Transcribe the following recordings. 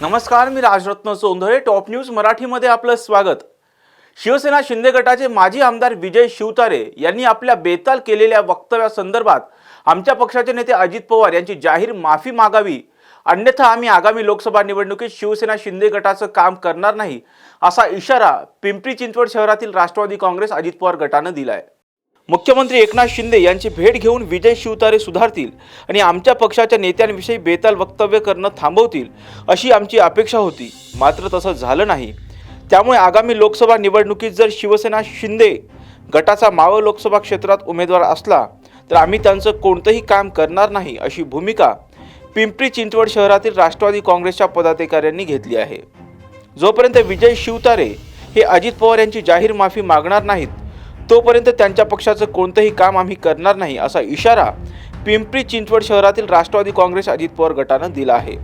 नमस्कार, मी Rajratna सोंधळे. Top news मराठीमध्ये आपलं स्वागत. शिवसेना शिंदे गटाचे माजी आमदार विजय शिवतारे यांनी आपल्या बेताल केलेल्या वक्तव्यासंदर्भात आमच्या पक्षाचे नेते अजित पवार यांची जाहीर माफी मागावी, अन्यथा आम्ही आगामी लोकसभा निवडणुकीत शिवसेना शिंदे गटाचं काम करणार नाही, असा इशारा पिंपरी चिंचवड शहरातील राष्ट्रवादी काँग्रेस अजित पवार गटानं दिलाय. मुख्यमंत्री एकनाथ शिंदे यांची भेट घेऊन विजय शिवतारे सुधारतील आणि आमच्या पक्षाच्या नेत्यांविषयी बेताल वक्तव्य करणं थांबवतील अशी आमची अपेक्षा होती. मात्र तसं झालं नाही. त्यामुळे आगामी लोकसभा निवडणुकीत जर शिवसेना शिंदे गटाचा मावळ लोकसभा क्षेत्रात उमेदवार असला तर आम्ही त्यांचं कोणतंही काम करणार नाही, अशी भूमिका पिंपरी चिंचवड शहरातील राष्ट्रवादी काँग्रेसच्या पदाधिकाऱ्यांनी घेतली आहे. जोपर्यंत विजय शिवतारे हे अजित पवार यांची जाहीर माफी मागणार नाहीत तोपर्यंत त्यांच्या पक्षाचं कोणतंही काम आम्ही करणार नाही, असा इशारा पिंपरी चिंचवड शहरातील राष्ट्रवादी काँग्रेस अजित पवार गटानं दिला आहे.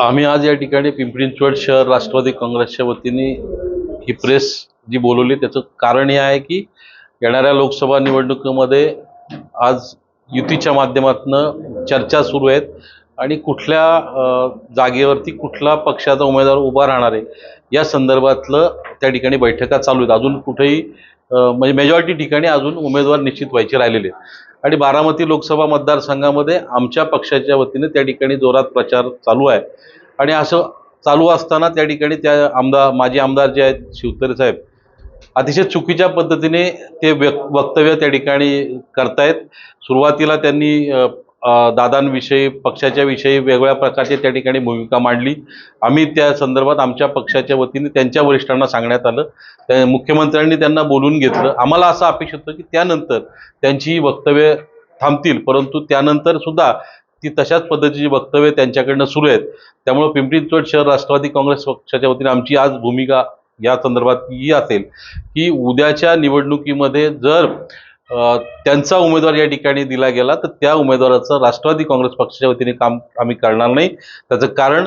आम्ही आज या ठिकाणी पिंपरी चिंचवड शहर राष्ट्रवादी काँग्रेसच्या वतीने ही प्रेस जी बोलवली त्याचं कारण हे आहे की येणाऱ्या लोकसभा निवडणुकीमध्ये आज युतीच्या माध्यमातून चर्चा सुरू आहेत आणि कुठल्या जागेवरती कुठला पक्षाचा उमेदवार उभा राहणार आहे या संदर्भातलं त्या ठिकाणी बैठका चालू आहेत. अजून कुठेही म्हणजे मेजॉरिटी ठिकाणी अजून उमेदवार निश्चित व्हायचे राहिलेले आहेत आणि बारामती लोकसभा मतदारसंघामध्ये आमच्या पक्षाच्या वतीने त्या ठिकाणी जोरात प्रचार चालू आहे. आणि असं चालू असताना त्या ठिकाणी त्या माजी आमदार जे आहेत शिवतारे साहेब अतिशय चुकीच्या पद्धतीने ते वक्तव्य त्या ठिकाणी करतायत. सुरुवातीला त्यांनी दादांविषयी पक्षाच्या विषयी वेगवेगळ्या प्रकारची त्या ठिकाणी भूमिका मांडली. आम्ही त्या संदर्भात आमच्या पक्षाच्या वतीने त्यांच्या वरिष्ठांना सांगण्यात आलं. मुख्यमंत्र्यांनी त्यांना बोलून घेतलं. आम्हाला असं अपेक्षित होतं की त्यानंतर त्यांची वक्तव्य थांबतील, परंतु त्यानंतर सुद्धा ती तशाच पद्धतीची वक्तव्य त्यांच्याकडनं सुरू आहेत. त्यामुळे पिंपरी चिंचवड शहर राष्ट्रवादी काँग्रेस पक्षाच्या वतीने आमची आज भूमिका या संदर्भात ही असेल की उद्याच्या निवडणुकीमध्ये जर त्यांचा उमेदवार या ठिकाणी दिला गेला तर त्या उमेदवाराचं राष्ट्रवादी काँग्रेस पक्षाच्या वतीने काम आम्ही करणार नाही. त्याचं कारण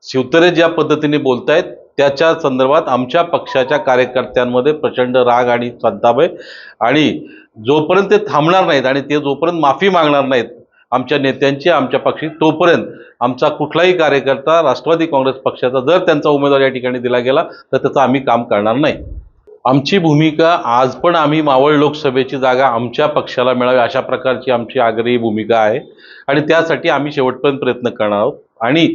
शिवतारे ज्या पद्धतीने बोलतायत त्याच्या संदर्भात आमच्या पक्षाच्या कार्यकर्त्यांमध्ये प्रचंड राग आणि संताप आहे आणि जोपर्यंत ते थांबणार नाहीत आणि ते जोपर्यंत माफी मागणार नाहीत आमच्या नेत्यांची आमच्या पक्षी, तोपर्यंत आमचा कुठलाही कार्यकर्ता राष्ट्रवादी काँग्रेस पक्षाचा जर त्यांचा उमेदवार या ठिकाणी दिला गेला तर त्याचं आम्ही काम करणार नाही. आमची भूमिका आज पण आम्ही मावळ लोकसभेची जागा आमच्या पक्षाला मिळावी अशा प्रकारची आमची आग्रही भूमिका आहे आणि त्यासाठी आम्ही शेवटपर्यंत प्रयत्न करणार आहोत. आणि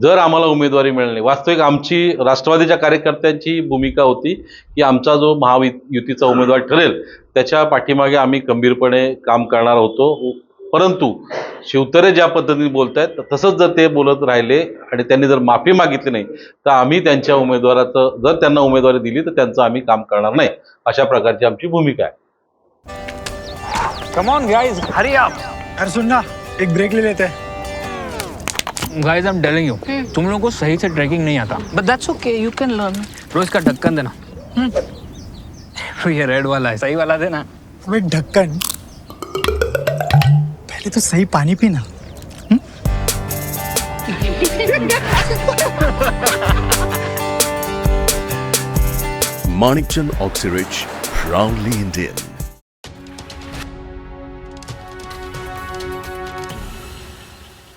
जर आम्हाला उमेदवारी मिळाली नाही, वास्तविक आमची राष्ट्रवादीच्या कार्यकर्त्यांची भूमिका होती की आमचा जो महायुतीचा उमेदवार ठरेल त्याच्या पाठीमागे आम्ही खंबीरपणे काम करणार होतो. परंतु शिवतारे ज्या पद्धतीने बोलत आहेत तसंच जर ते बोलत राहिले आणि त्यांनी जर माफी मागितली नाही तर आम्ही त्यांच्या उमेदवाराचं जर त्यांना उमेदवारी दिली तर त्यांचं आम्ही काम करणार नाही, अशा प्रकारची आमची भूमिका आहे. Come on guys, hurry up. यार सुन ना, एक ब्रेक ले लेते हैं. Guys I am telling you, तुम लोगों को सही से ट्रैकिंग नहीं आता. But that's okay, you can learn. रोज का ढक्कन देना. ये रेड वाला है, सही वाला देना. अबे ढक्कन, पहले तो सही पानी पीना. Manikchand Oxyrich, proudly Indian.